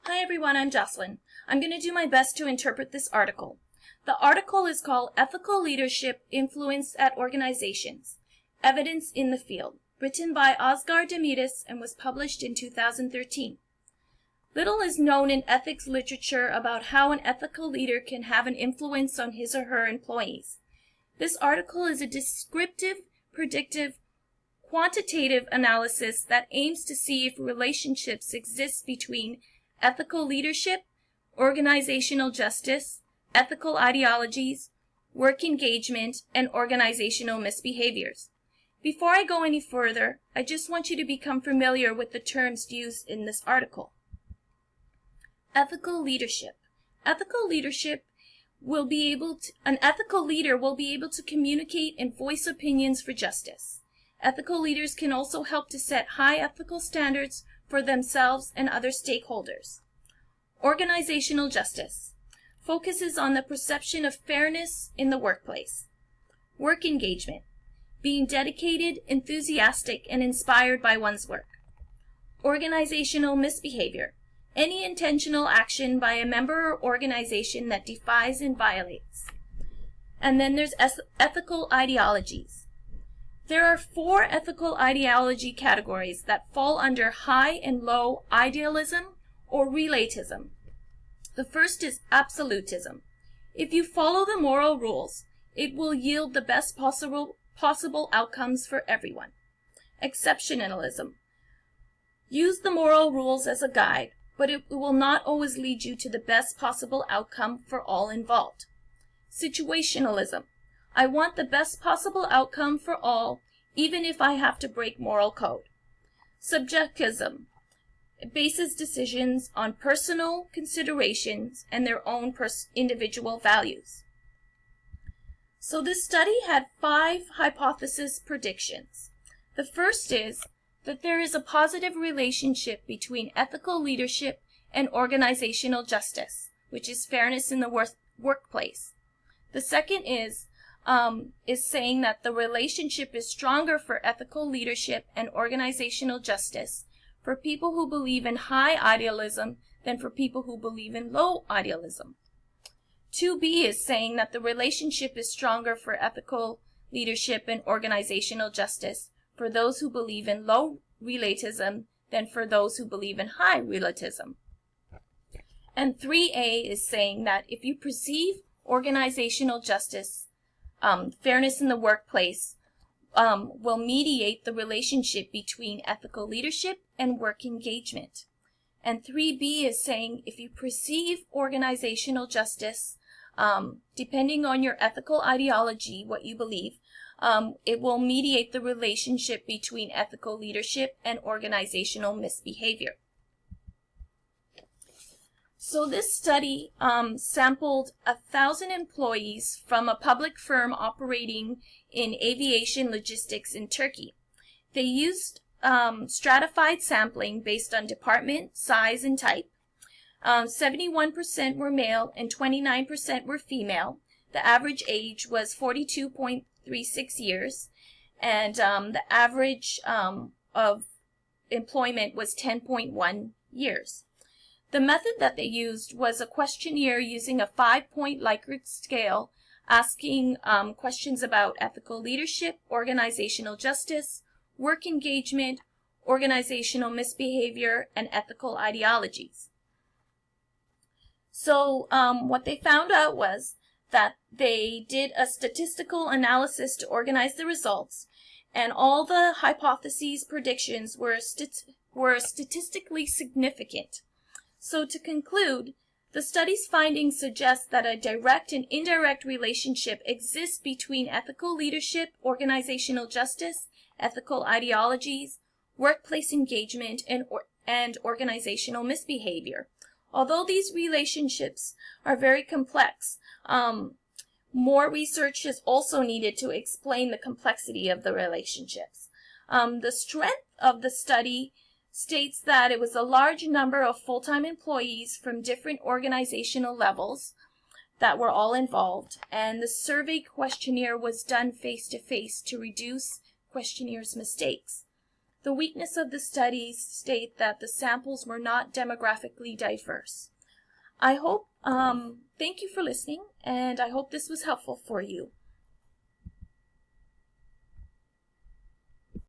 Hi everyone, I'm Jocelyn. I'm going to do my best to interpret this article. The article is called Ethical Leadership Influence at Organizations, Evidence in the Field, written by Oscar Demitis and was published in 2013. Little is known in ethics literature about how an ethical leader can have an influence on his or her employees. This article is a descriptive, predictive, quantitative analysis that aims to see if relationships exist between ethical leadership, organizational justice, ethical ideologies, work engagement, and organizational misbehaviors. Before I go any further, I just want you to become familiar with the terms used in this article. Ethical leadership. An ethical leader will be able to communicate and voice opinions for justice. Ethical leaders can also help to set high ethical standards for themselves and other stakeholders. Organizational justice focuses on the perception of fairness in the workplace. Work engagement, being dedicated, enthusiastic, and inspired by one's work. Organizational misbehavior, any intentional action by a member or organization that defies and violates. And then there's ethical ideologies. There are 4 ethical ideology categories that fall under high and low idealism or relatism. The first is absolutism. If you follow the moral rules, it will yield the best possible outcomes for everyone. Exceptionalism. Use the moral rules as a guide, but it will not always lead you to the best possible outcome for all involved. Situationalism. I want the best possible outcome for all, even if I have to break moral code. Subjectivism. It bases decisions on personal considerations and their own individual values. So this study had 5 hypothesis predictions. The first is that there is a positive relationship between ethical leadership and organizational justice, which is fairness in the workplace. The second is saying that the relationship is stronger for ethical leadership and organizational justice for people who believe in high idealism than for people who believe in low idealism. 2B is saying that the relationship is stronger for ethical leadership and organizational justice for those who believe in low relatism than for those who believe in high relatism. And 3A is saying that if you perceive organizational justice, fairness in the workplace, will mediate the relationship between ethical leadership and work engagement. And 3B is saying if you perceive organizational justice, depending on your ethical ideology, what you believe, it will mediate the relationship between ethical leadership and organizational misbehavior. So this study sampled 1,000 employees from a public firm operating in aviation logistics in Turkey. They used stratified sampling based on department, size, and type. 71% were male and 29% were female. The average age was 42.36 years, and the average of employment was 10.1 years. The method that they used was a questionnaire using a 5-point Likert scale, asking questions about ethical leadership, organizational justice, work engagement, organizational misbehavior, and ethical ideologies. So what they found out was that they did a statistical analysis to organize the results, and all the hypotheses predictions were statistically significant. So to conclude, the study's findings suggest that a direct and indirect relationship exists between ethical leadership, organizational justice, ethical ideologies, workplace engagement, and organizational misbehavior. Although these relationships are very complex, more research is also needed to explain the complexity of the relationships. The strength of the study states that it was a large number of full-time employees from different organizational levels that were all involved, and the survey questionnaire was done face-to-face to reduce questionnaires' mistakes. The weakness of the studies state that the samples were not demographically diverse. Thank you for listening, and I hope this was helpful for you.